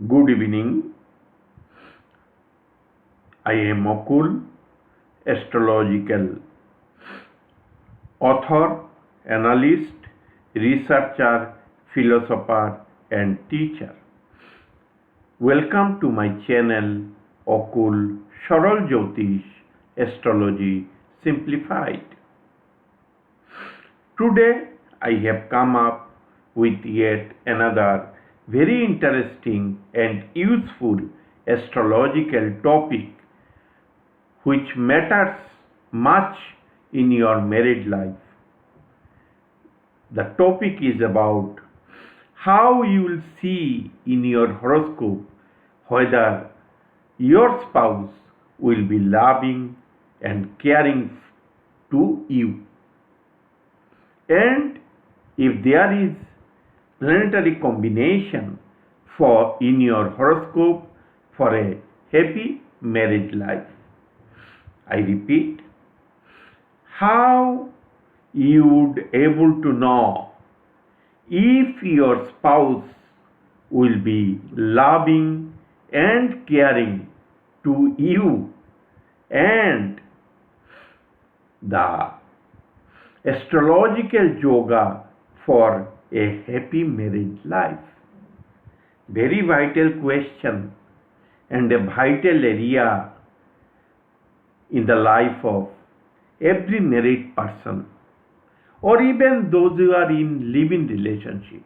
Good evening. I am Akool, astrological author, analyst, researcher, philosopher, and teacher. Welcome to my channel Akool Saral Jyotish, Astrology Simplified. Today I have come up with yet another very interesting and useful astrological topic which matters much in your married life. The topic is about how you will see in your horoscope whether your spouse will be loving and caring to you, and if there is planetary combination for in your horoscope for a happy married life. I repeat, how you would able to know if your spouse will be loving and caring to you, and the astrological yoga for a happy married life. Very vital question and a vital area in the life of every married person, or even those who are in living relationship.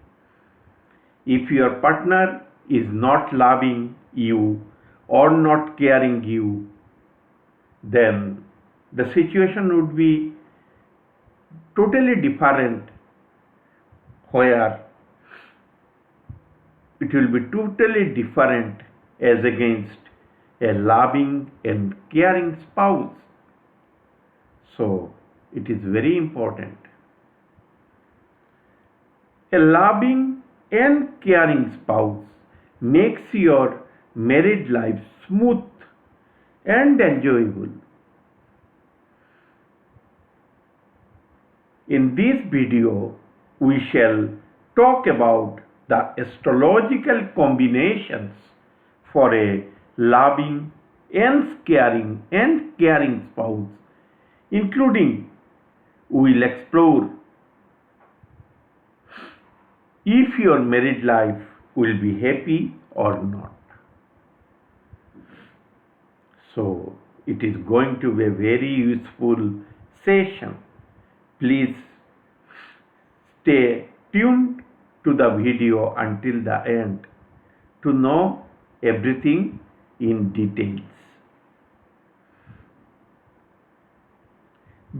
If your partner is not loving you or not caring you, then the situation would be totally different, where it will be totally different as against a loving and caring spouse. So it is very important. A loving and caring spouse makes your married life smooth and enjoyable. In this video, we shall talk about the astrological combinations for a loving and caring spouse, including we will explore if your married life will be happy or not. So it is going to be a very useful session. Please stay tuned to the video until the end to know everything in details.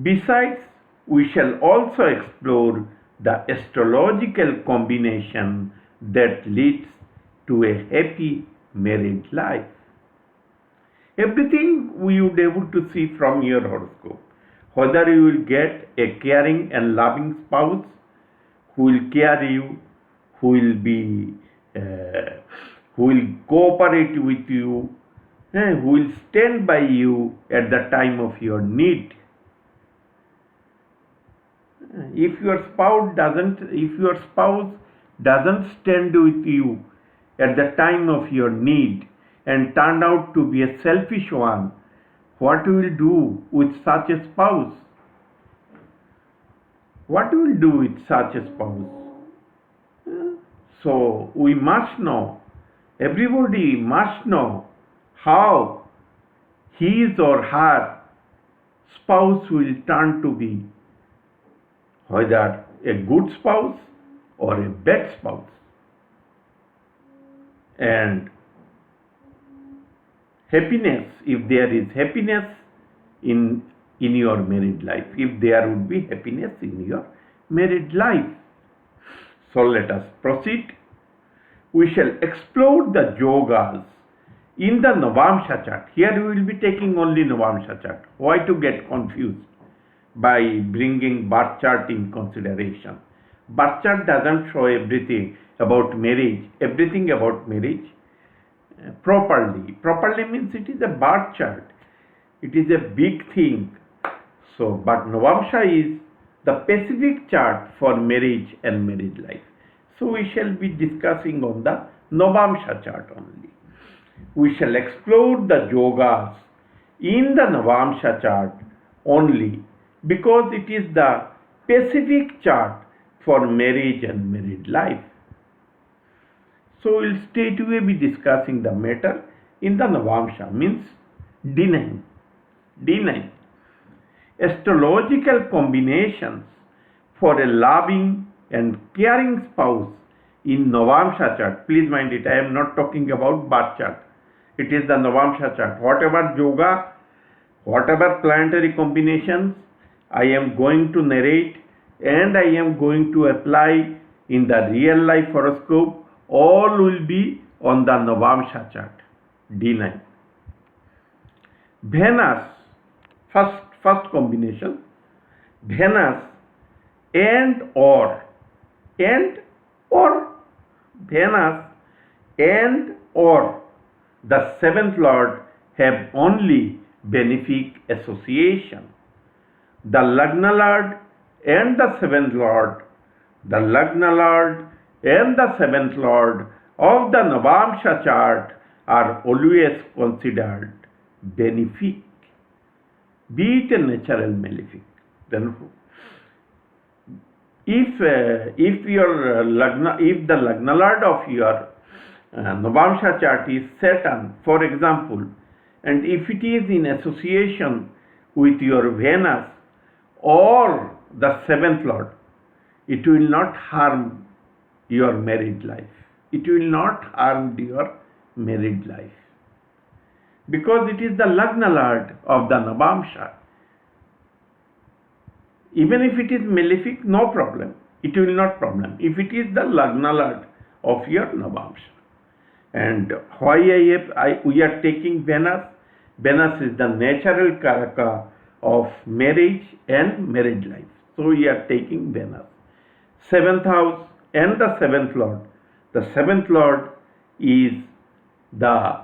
Besides, we shall also explore the astrological combination that leads to a happy married life. Everything we would be able to see from your horoscope, whether you will get a caring and loving spouse who will care you, who will cooperate with you, and who will stand by you at the time of your need. If your spouse doesn't stand with you at the time of your need and turned out to be a selfish one, what you will do with such a spouse? What you will do with such a spouse? So we must know, everybody must know how his or her spouse will turn to be, whether a good spouse or a bad spouse. And happiness, if there is happiness in your married life, if there would be happiness in your married life. So let us proceed. We shall explore the yogas in the Navamsha Chart. Here we will be taking only Navamsha Chart. Why to get confused by bringing birth chart in consideration? Birth chart doesn't show everything about marriage, properly. Properly means it is a birth chart. It is a big thing. So, but Navamsha is the specific chart for marriage and married life. So we shall be discussing on the Navamsha chart only. We shall explore the yogas in the Navamsha chart only because it is the specific chart for marriage and married life. So we'll straightway be discussing the matter in the Navamsha, means D9. D9. Astrological combinations for a loving and caring spouse in Navamsha chart. Please mind it, I am not talking about birth chart. It is the Navamsha chart. Whatever yoga, whatever planetary combinations I am going to narrate and I am going to apply in the real life horoscope, all will be on the Navamsha chart. D9. Venus, first combination, Venus and or Venus and or the seventh lord have only benefic association. The Lagna lord and the seventh lord, the Lagna lord and the seventh lord of the Navamsha chart are always considered benefic, be it a natural malefic. Then if the Lagna lord of your Navamsha chart is Saturn, for example, and if it is in association with your Venus or the seventh lord, it will not harm your married life. It will not harm your married life. Because it is the Lagna lord of the Navamsha. Even if it is malefic, no problem. It will not problem. If it is the Lagna lord of your Navamsha. And why we are taking Venus? Venus is the natural karaka of marriage and married life. So we are taking Venus. Seventh house and the seventh lord. The seventh lord is the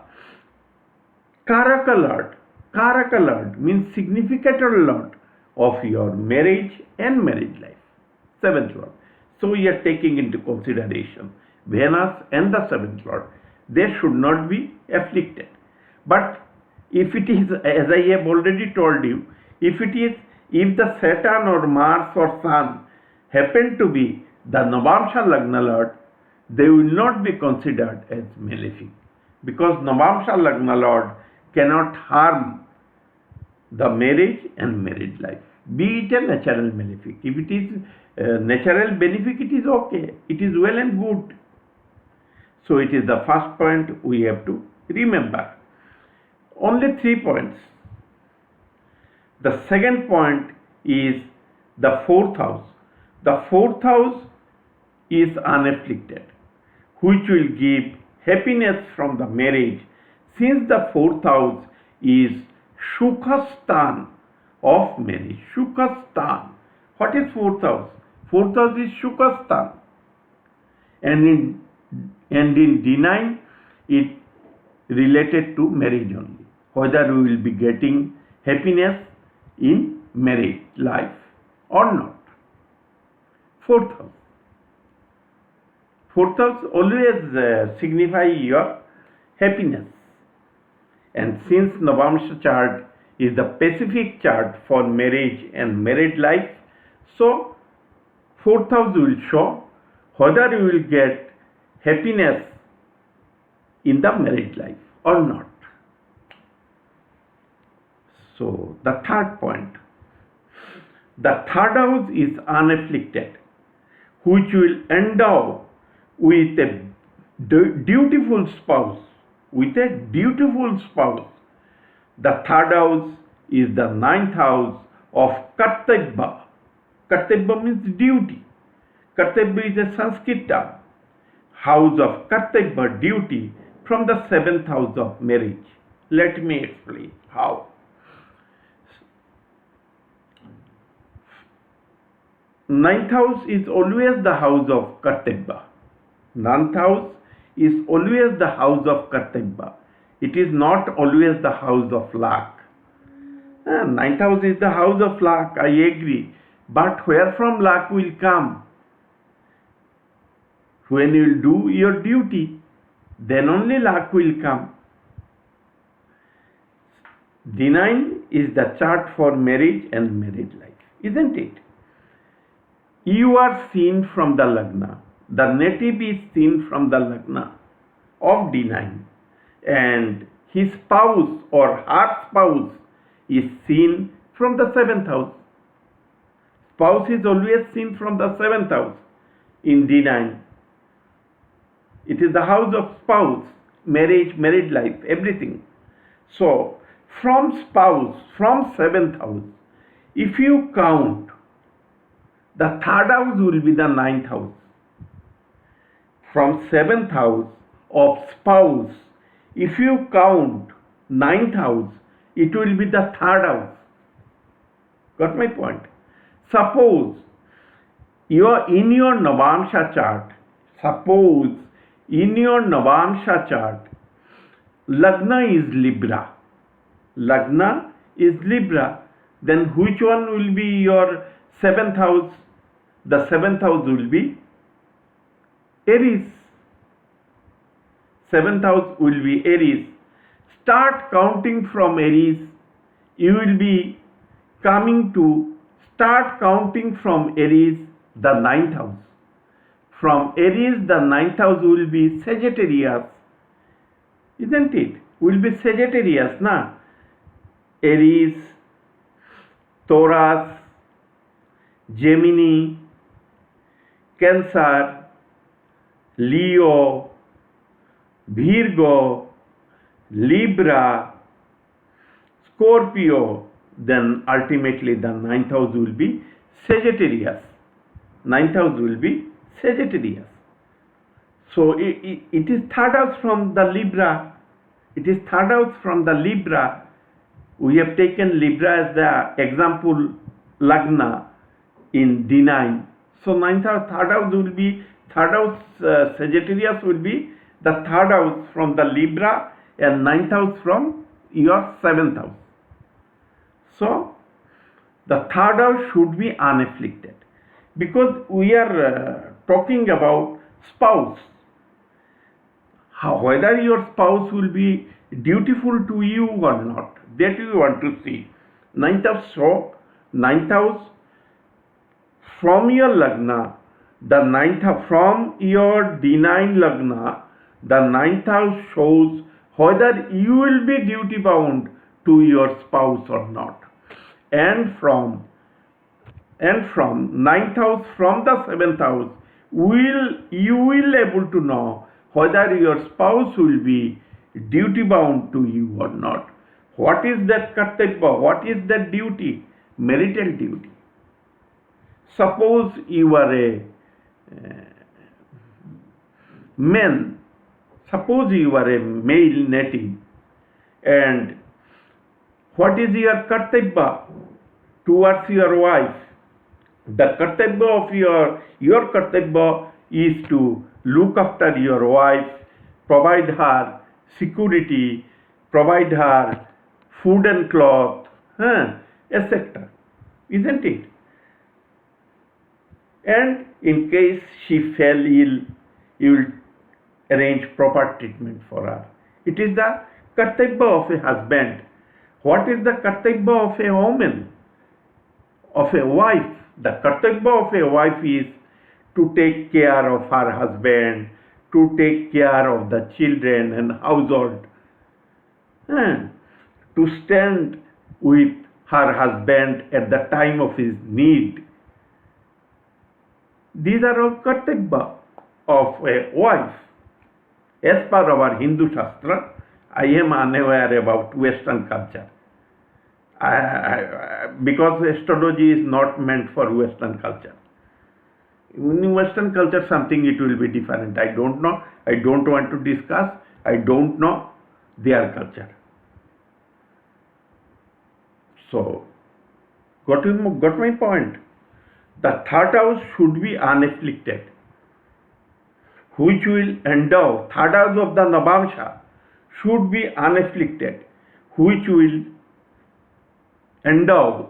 Karaka lord. Karaka lord means significator lord of your marriage and married life. Seventh lord. So we are taking into consideration Venus and the seventh lord. They should not be afflicted. But if it is, as I have already told you, if the Saturn or Mars or Sun happen to be the Navamsha Lagna lord, they will not be considered as malefic. Because Navamsha Lagna lord cannot harm the marriage and married life, be it a natural malefic. If it is natural benefic, it is okay, it is well and good. So it is the first point we have to remember. Only 3 points. The second point is the fourth house. The fourth house is unafflicted, which will give happiness from the marriage, since the fourth house is Sukha-Sthana of marriage. Sukha-Sthana. What is fourth house? Fourth house is Sukha-Sthana. And in D9, it related to marriage only. Whether we will be getting happiness in married life or not. Fourth house. Fourth house always signify your happiness. And since Navamsha chart is the specific chart for marriage and married life, so fourth house will show whether you will get happiness in the married life or not. So the third point. The third house is unafflicted, which will endow with a dutiful spouse. With a dutiful spouse. The third house is the ninth house of Kartavya. Kartavya means duty. Kartavya is a Sanskrit term. House of Kartavya, duty, from the seventh house of marriage. Let me explain how. Ninth house is always the house of Kartavya. Ninth house is always the house of Kartavya. It is not always the house of luck. Ninth house is the house of luck, I agree. But where from luck will come? When you will do your duty. then only luck will come. D9 is the chart for marriage and married life, isn't it? You are seen from the Lagna. The native is seen from the Lagna of D9, and his spouse or her spouse is seen from the 7th house. Spouse is always seen from the 7th house in D9. It is the house of spouse, marriage, married life, everything. So, from spouse, from 7th house, if you count, the 3rd house will be the 9th house. From 7th house of spouse, if you count 9th house, it will be the 3rd house. Got my point? Suppose in your Navamsha chart, Lagna is Libra. Lagna is Libra. Then which one will be your 7th house? The 7th house will be Aries. 7th house will be Aries. Start counting from Aries. You will be start counting from Aries, the 9th house. From Aries, the 9th house will be Sagittarius. Isn't it? Will be Sagittarius, na? Aries, Taurus, Gemini, Cancer, Leo, Virgo, Libra, Scorpio, then ultimately the 9th house will be Sagittarius. 9th house will be Sagittarius. So it is 3rd house from the Libra. It is 3rd house from the Libra. We have taken Libra as the example Lagna in D9. So 9th house, 3rd house will be, 3rd house Sagittarius will be the 3rd house from the Libra and 9th house from your 7th house. So the 3rd house should be unafflicted, because we are talking about spouse. Whether your spouse will be dutiful to you or not, that you want to see. 9th house, so 9th house from your Lagna, the 9th house from your D9 Lagna, the 9th house shows whether you will be duty bound to your spouse or not. And from 9th house, from the 7th house, you will able to know whether your spouse will be duty bound to you or not. What is that kartavya? What is that duty? Marital duty. Suppose you are a man. Suppose you are a male native, and what is your kartavya towards your wife? The kartavya of your kartavya is to look after your wife, provide her security, provide her food and cloth, etc. Isn't it? And in case she fell ill, you will arrange proper treatment for her. It is the kartavya of a husband. What is the kartavya of a woman, of a wife? The kartavya of a wife is to take care of her husband, to take care of the children and household, to stand with her husband at the time of his need. These are all kartavya of a wife. As per our Hindu Shastra, I am unaware about Western culture. Because astrology is not meant for Western culture. In Western culture, something it will be different. I don't know. I don't want to discuss. I don't know their culture. So, got my point. The 3rd house should be unafflicted, which will endow. 3rd house of the Navamsha should be unafflicted, which will endow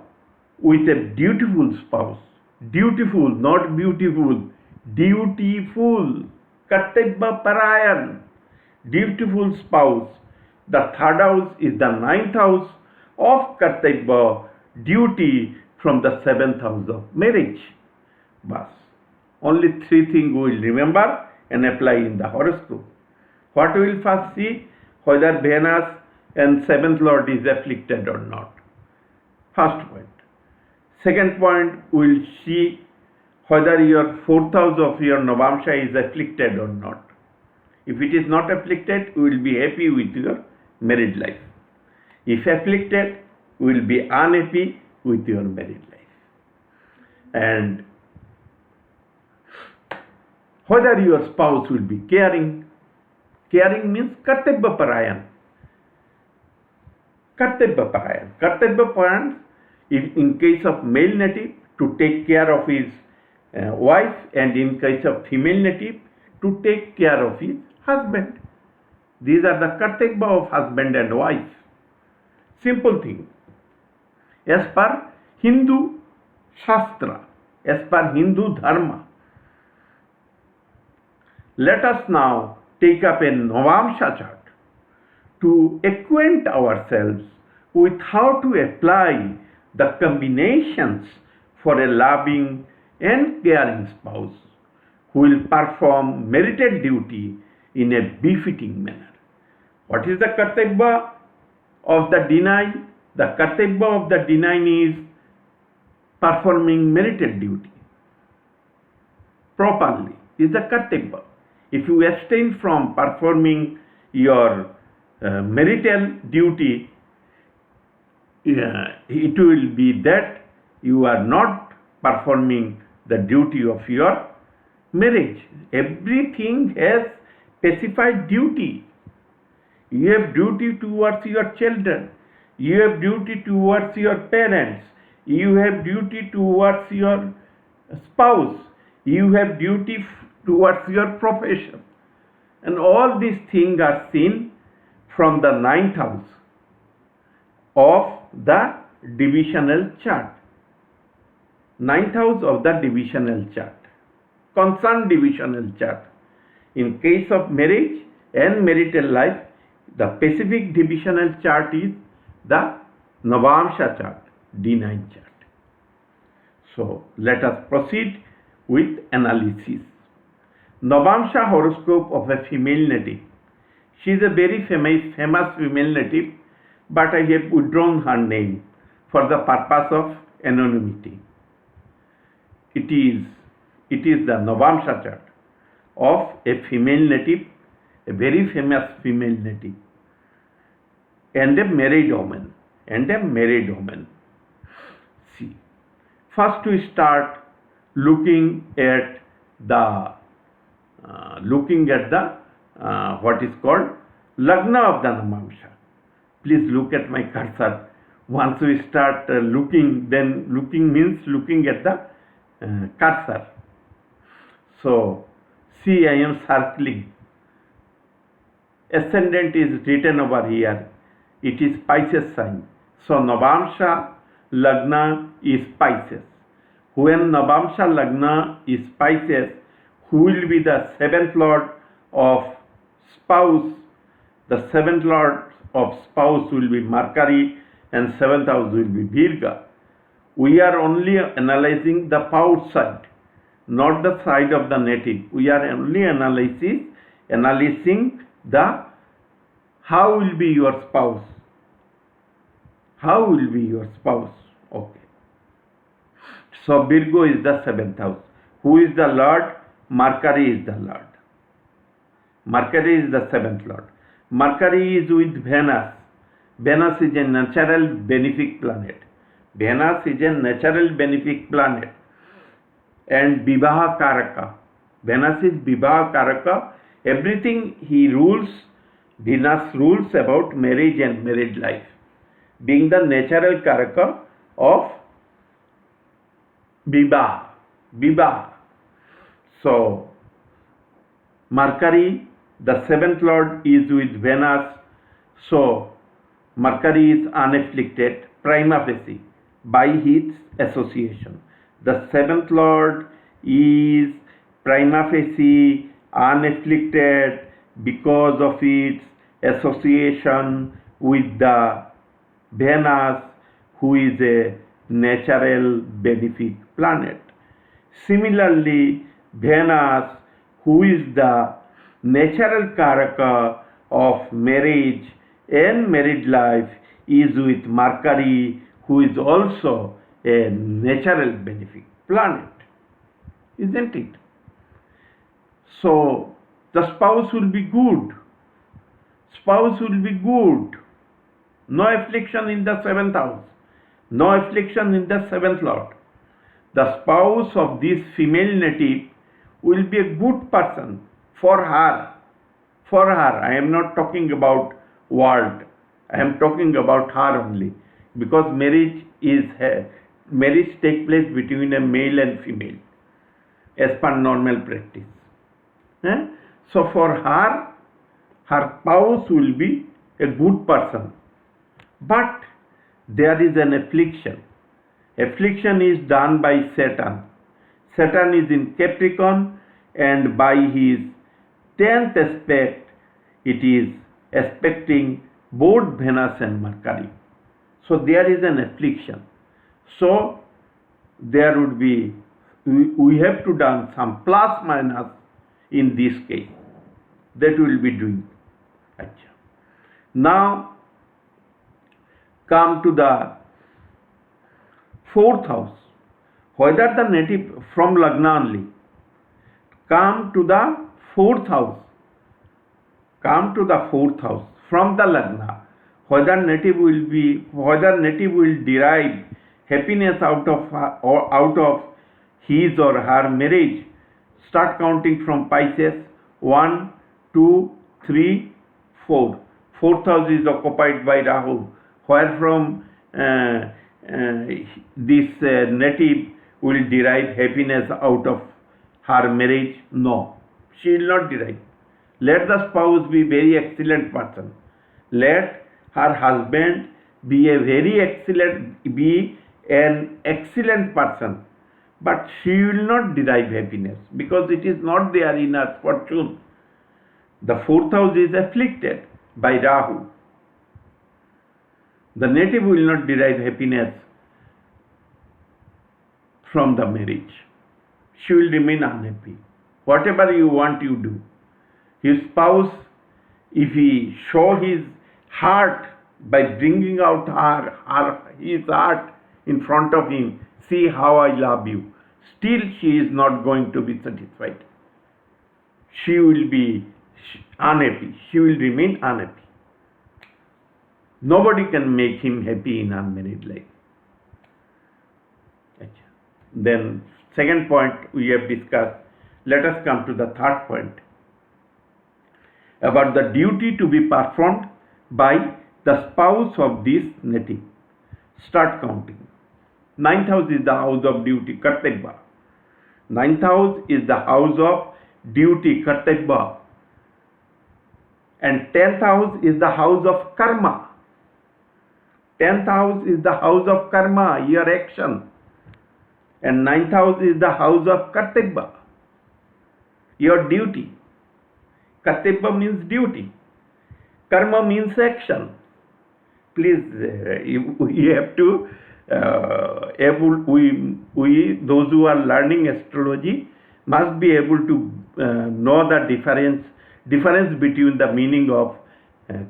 with a dutiful spouse. Dutiful, not beautiful. Dutiful. Kartavya parayan. dutiful spouse. The third house is the ninth house of kartavya, duty, from the seventh house of marriage. Bas. Only three things we will remember and apply in the horoscope. What we will first see? Whether Venus and seventh lord is afflicted or not. First point. Second point, we will see whether your fourth house of your Navamsha is afflicted or not. If it is not afflicted, we will be happy with your married life. If afflicted, we will be unhappy with your married life. And whether your spouse will be caring. Caring means kartavya parayan. Kartavya parayan. Kartavya parayan, in case of male native, to take care of his wife, and in case of female native, to take care of his husband. These are the kartavya of husband and wife. Simple thing. As per Hindu Shastra, as per Hindu Dharma. Let us now take up a Navamsha chart to acquaint ourselves with how to apply the combinations for a loving and caring spouse who will perform marital duty in a befitting manner. What is the kartavya of the deny? The kartavya of the deny is performing marital duty properly, is the kartavya. If you abstain from performing your marital duty, it will be that you are not performing the duty of your marriage. Everything has specified duty. You have duty towards your children. You have duty towards your parents. You have duty towards your spouse. You have duty towards your profession. And all these things are seen from the ninth house of the divisional chart. Ninth house of the divisional chart. Concerned divisional chart. In case of marriage and marital life, the specific divisional chart is the Navamsha chart, D9 chart. So let us proceed with analysis. Navamsha horoscope of a female native. She is a very famous female native, but I have withdrawn her name for the purpose of anonymity. It is the Navamsha chart of a female native, a very famous female native, and a married woman. See, first we start looking at the what is called Lagna of the Navamsha. Please look at my cursor. Once we start looking, then looking means looking at the cursor. So, see, I am circling. Ascendant is written over here. It is Pisces sign. So, Navamsha Lagna is Pisces. When Navamsha Lagna is Pisces, who will be the seventh lord of spouse? The seventh lord of spouse will be Mercury, and seventh house will be Virga. We are only analyzing the spouse side, not the side of the native. We are only analyzing the how will be your spouse. How will be your spouse? Okay. So Virgo is the seventh house. Who is the lord? Mercury is the lord. Mercury is the seventh lord. Mercury is with Venus. Venus is a natural benefic planet. Venus is a natural benefic planet. And Vivah Karaka. Venus is Vivah Karaka. Everything he rules, Venus rules about marriage and married life, being the natural Karaka of Vivah. So, Mercury, the seventh lord, is with Venus. So, Mercury is unafflicted prima facie by his association. The seventh lord is prima facie unafflicted because of its association with the Venus, who is a natural benefic planet. Similarly, Venus, who is the natural karaka of marriage and married life, is with Mercury, who is also a natural benefic planet, isn't it? So the spouse will be good. Spouse will be good. No affliction in the seventh house. No affliction in the seventh lord. The spouse of this female native will be a good person for her. For her. I am not talking about world. I am talking about her only. Because marriage takes place between a male and female as per normal practice. So for her, her spouse will be a good person. But there is an affliction. Affliction is done by Saturn. Saturn is in Capricorn, and by his 10th aspect, it is aspecting both Venus and Mercury. So there is an affliction. So there would be, we have to do some plus minus in this case. That we will be doing. Now come to the fourth house. Whether the native from Lagna only. Come to the fourth house. Come to the fourth house from the Lagna. Whether native will derive happiness out of his or her marriage. Start counting from Pisces. 1, 2, 3, 4. Fourth house is occupied by Rahu, where from this native will derive happiness out of her marriage. No, she will not derive. Let the spouse be very excellent person. Let her husband be an excellent person. But she will not derive happiness because it is not there in her fortune. The fourth house is afflicted by Rahu. The native will not derive happiness from the marriage. She will remain unhappy. Whatever you want, you do. His spouse, if he show his heart by bringing out his heart in front of him, see how I love you, still she is not going to be satisfied. She will be unhappy. She will remain unhappy. Nobody can make him happy in unmarried life. Then second point we have discussed. Let us come to the third point about the duty to be performed by the spouse of this native. Start counting. Ninth house is the house of duty, kartavya. Ninth house is the house of duty, kartavya. And 10th house is the house of karma. 10th house is the house of karma, your action. And 9th house is the house of kartavya, your duty. Kartavya means duty. Karma means action. Please, we have to, those who are learning astrology must be able to know the difference between the meaning of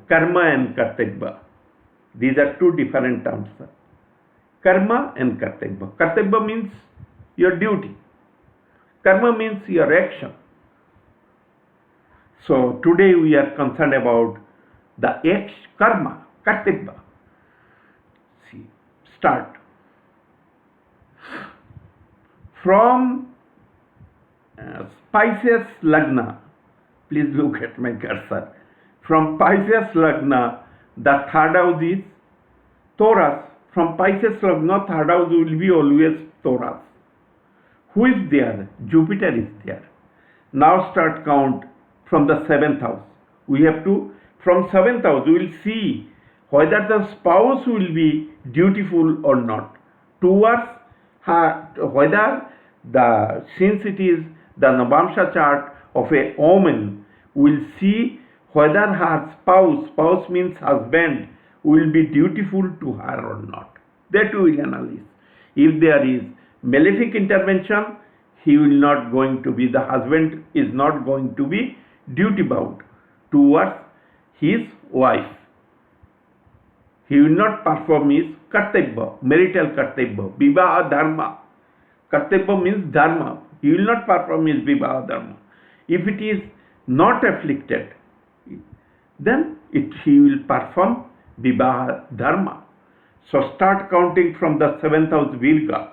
karma and kartavya. These are two different terms. Karma and kartavya. Kartavya means your duty. Karma means your action. So today we are concerned about the karma, kartavya. See, start. From Pisces Lagna, please look at my cursor. From Pisces Lagna, the third house is Taurus. From Pisces Lagna, third house will be always Taurus. Who is there? Jupiter is there. Now start count from the seventh house. We have to, from seventh house, we will see whether the spouse will be dutiful or not towards her, whether since it is the Navamsha chart of a woman, will see whether her spouse means husband, will be dutiful to her or not. That we will analyze. If there is malefic intervention, he will not going to be, the husband is not going to be duty bound towards his wife. He will not perform his kartavya, marital kartavya, Vivah dharma. Kartavya means dharma. He will not perform his Vivah dharma. If it is not afflicted, then he will perform Vivah dharma. So start counting from the 7th house Virga.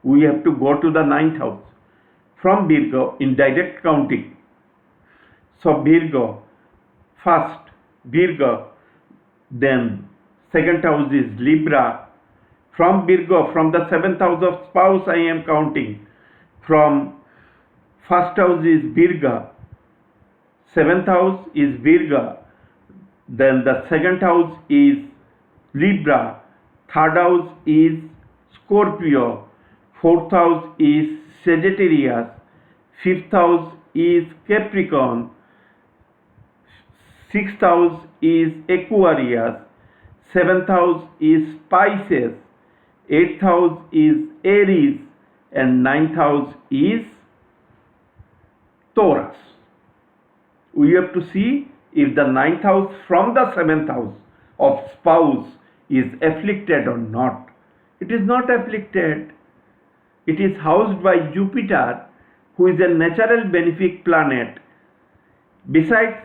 We have to go to the 9th house. From Virgo in direct counting. So Virgo, first Virgo, then 2nd house is Libra. From Virgo, from the 7th house of spouse I am counting. From 1st house is Virga, 7th house is Virga, then the 2nd house is Libra, 3rd house is Scorpio, 4th house is Sagittarius, 5th house is Capricorn, 6th house is Aquarius, 7th house is Pisces, 8th house is Aries, and 9th house is Taurus. We have to see if the 9th house from the 7th house of spouse is afflicted or not. It is not afflicted. It is housed by Jupiter, who is a natural benefic planet. Besides,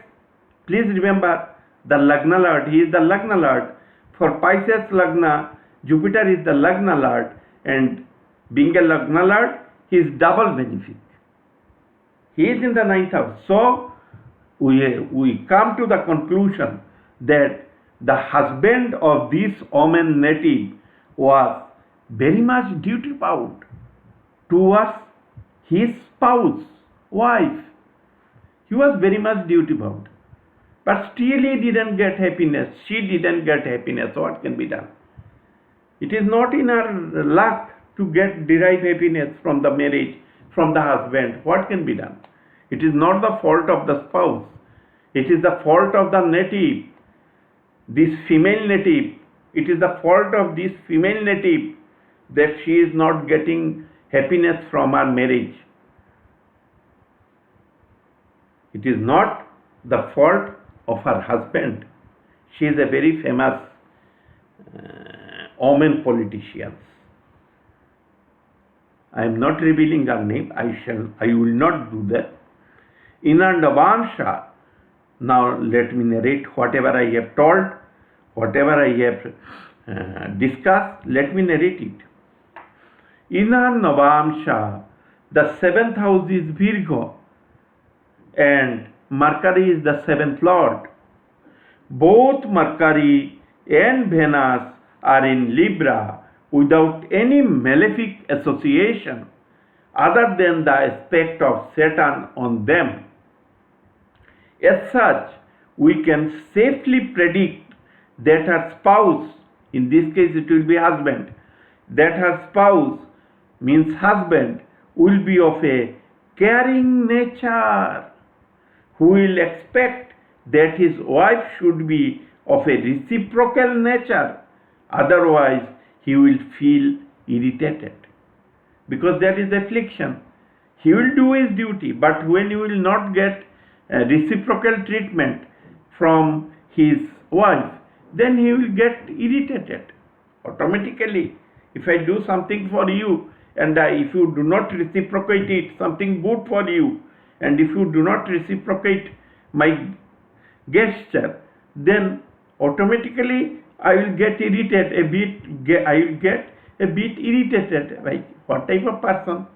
please remember the Lagna Lord, he is the Lagna Lord. For Pisces Lagna, Jupiter is the Lagna Lord, and being a Lagna Lord, he is double benefic. He is in the 9th house. So, we come to the conclusion that the husband of this Oman native was very much duty bound towards his spouse, wife. He was very much duty bound. But still he didn't get happiness. She didn't get happiness. What can be done? It is not in her luck to derive happiness from the marriage, from the husband. What can be done? It is not the fault of the spouse. It is the fault of the native, this female native. It is the fault of this female native that she is not getting happiness from her marriage. It is not the fault of her husband. She is a very famous Oman politician. I am not revealing her name. I will not do that. In our Navamsha, now let me narrate whatever I have told, whatever I have discussed, let me narrate it. In our Navamsha, the 7th house is Virgo and Mercury is the 7th lord. Both Mercury and Venus are in Libra without any malefic association other than the aspect of Saturn on them. As such, we can safely predict that her spouse, in this case it will be husband, that her spouse means husband will be of a caring nature, who will expect that his wife should be of a reciprocal nature. Otherwise, he will feel irritated because that is affliction. He will do his duty, but when he will not get reciprocal treatment from his wife, then he will get irritated automatically. If I do something for you and if you do not reciprocate it, something good for you, and if you do not reciprocate my gesture, then automatically I will get irritated a bit. I will get a bit irritated. Like, what type of person?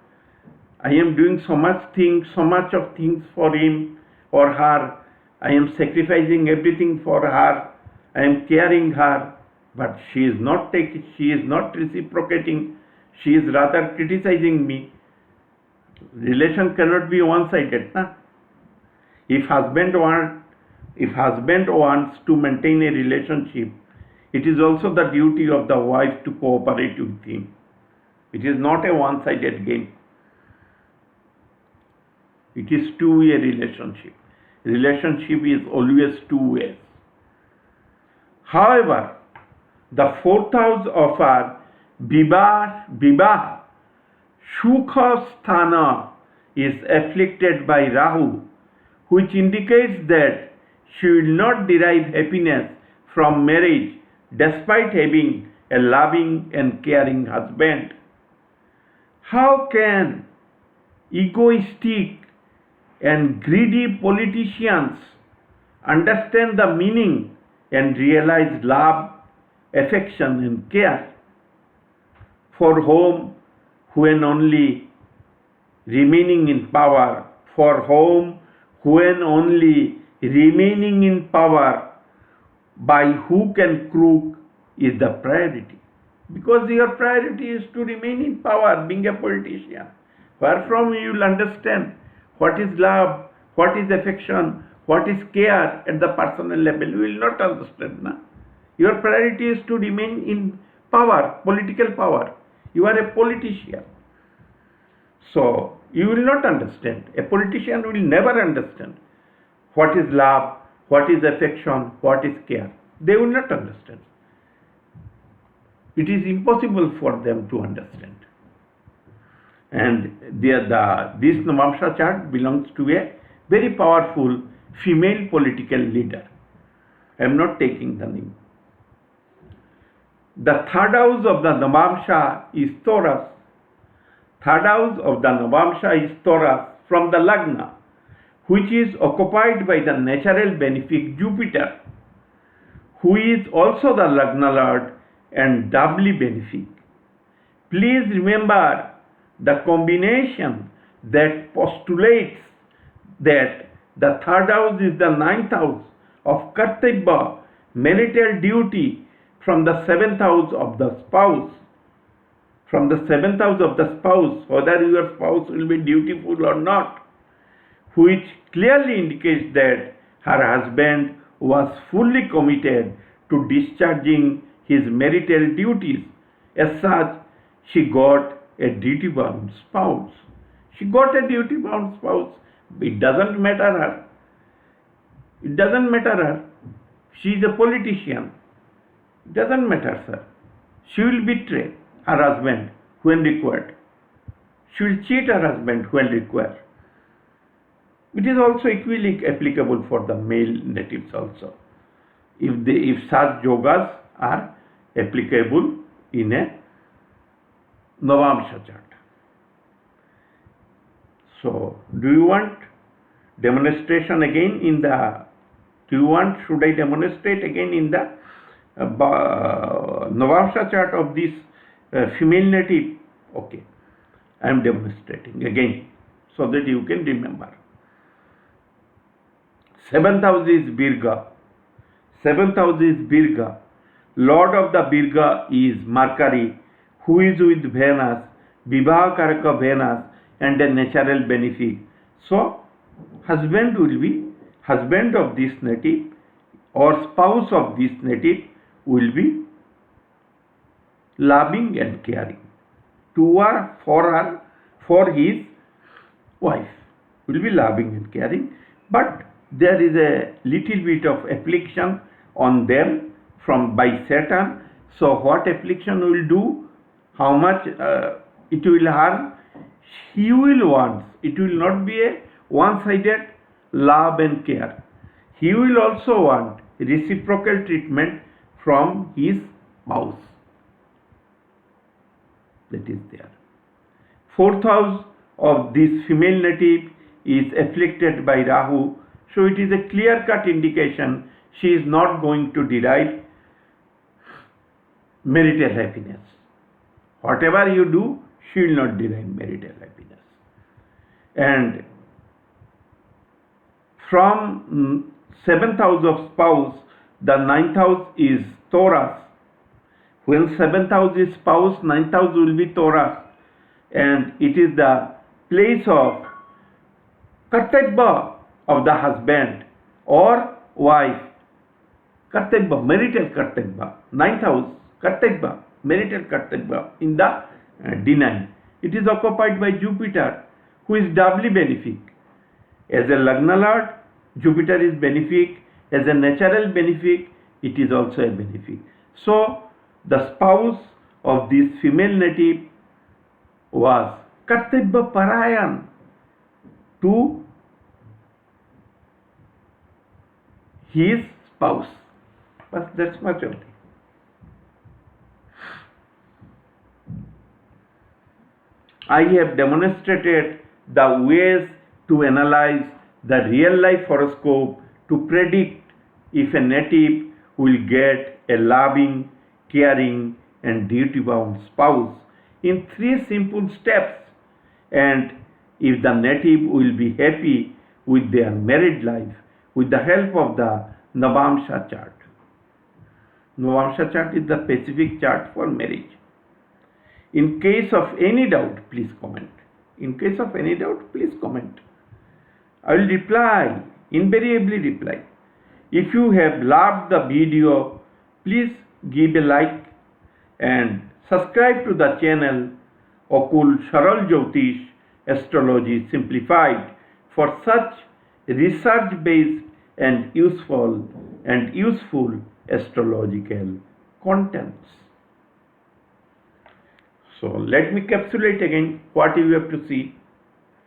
I am doing so much of things for him or her. I am sacrificing everything for her. I am caring her, but she is not reciprocating. She is rather criticizing me. Relation cannot be one-sided, na? If husband wants to maintain a relationship, it is also the duty of the wife to cooperate with him. It is not a one-sided game. It is two-way relationship. relationship is always two ways. However, the fourth house of our Vivah, Sukha-Sthana, is afflicted by Rahu, which indicates that she will not derive happiness from marriage despite having a loving and caring husband. How can egoistic and greedy politicians understand the meaning and realize love, affection, and care? For whom, when only remaining in power, by hook and crook is the priority. Because your priority is to remain in power, being a politician. Wherefrom you will understand what is love, what is affection, what is care at the personal level. You will not understand. Na? Your priority is to remain in power, political power. You are a politician. So, you will not understand. A politician will never understand what is love, what is affection, what is care. They will not understand. It is impossible for them to understand. And this Navamsha chart belongs to a very powerful female political leader. I am not taking the name. The third house of the Navamsha is Taurus. Third house of the Navamsha is Taurus from the Lagna, which is occupied by the natural benefic Jupiter, who is also the Lagna Lord and doubly benefic. Please remember the combination that postulates that the third house is the ninth house of Kartavya, marital duty, from the seventh house of the spouse. From the seventh house of the spouse, whether your spouse will be dutiful or not, which clearly indicates that her husband was fully committed to discharging his marital duties. As such, she got a duty-bound spouse. She got a duty-bound spouse. It doesn't matter her. It doesn't matter her. She is a politician. It doesn't matter, sir. She will betray her husband when required. She will cheat her husband when required. It is also equally applicable for the male natives also. If such yogas are applicable in a Navamsha chart. So, do you want demonstration again in the? Should I demonstrate again in the Navamsha chart of this female native? Okay, I am demonstrating again so that you can remember. Seventh house is Virga. Seventh house is Virga. Lord of the Virga is Mercury, who is with Venus, Vivah Karaka Venus, and a natural benefic. So, husband will be husband of this native or spouse of this native will be loving and caring to her, for his wife. Will be loving and caring, but there is a little bit of affliction on them by Saturn. So what affliction will do? How much it will harm? He will want. It will not be a one-sided love and care. He will also want reciprocal treatment from his spouse. That is there. Fourth house of this female native is afflicted by Rahu. So it is a clear-cut indication she is not going to derive marital happiness. Whatever you do, she will not derive marital happiness. And from seventh house of spouse, the ninth house is Taurus. When seventh house is spouse, ninth house will be Taurus. And it is the place of Kartavya of the husband or wife. Kartavya, marital Kartavya. Ninth house, Kartavya, marital Kartavya in the D9. It is occupied by Jupiter, who is doubly benefic. As a Lagna Lord, Jupiter is benefic. As a natural benefic, it is also a benefic. So, the spouse of this female native was Kartavya Parayan to his spouse. But that's much only. I have demonstrated the ways to analyze the real life horoscope to predict if a native will get a loving, caring, and duty bound spouse in 3 simple steps, and if the native will be happy with their married life with the help of the Navamsha chart. Navamsha chart is the specific chart for marriage. In case of any doubt, please comment. In case of any doubt, please comment. I will reply, invariably reply. If you have loved the video, please give a like and subscribe to the channel Akool Saral Jyotish Astrology Simplified for such research-based and useful astrological contents. So let me capsulate again what you have to see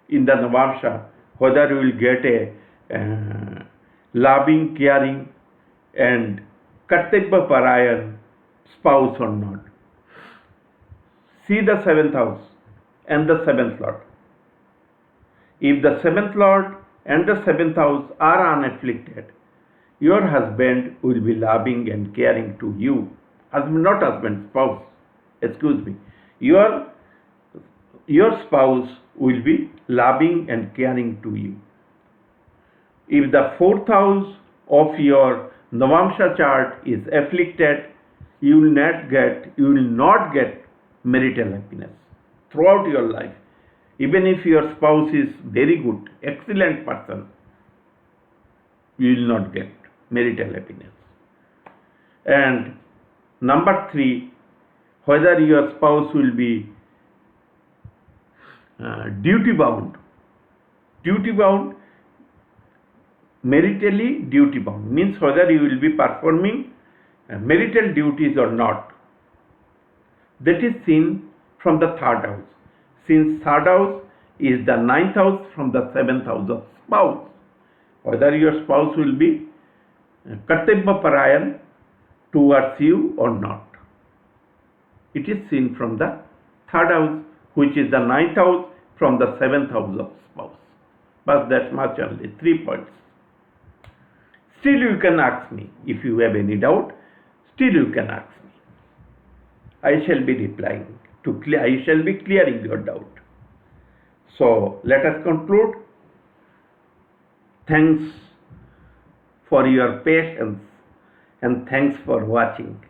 in the Navamsha, whether you will get a loving, caring and Kartavya Parayan spouse or not. See the 7th house and the 7th lord. If the 7th lord and the 7th house are unafflicted, your husband will be loving and caring to you. Not husband, spouse. Excuse me. Your spouse will be loving and caring to you. If the 4th house of your Navamsha chart is afflicted, you will not get marital happiness throughout your life. Even if your spouse is very good, excellent person, you will not get marital happiness. And number 3, whether your spouse will be duty bound, maritally duty bound, means whether you will be performing marital duties or not. That is seen from the 3rd house, since 3rd house is the 9th house from the 7th house of spouse. Whether your spouse will be Kartavya Parayan towards you or not. It is seen from the 3rd house, which is the 9th house from the 7th house of spouse. But that much only, 3 points. Still you can ask me. If you have any doubt, still you can ask me. I shall be replying. I shall be clearing your doubt. So let us conclude. Thanks for your patience and thanks for watching.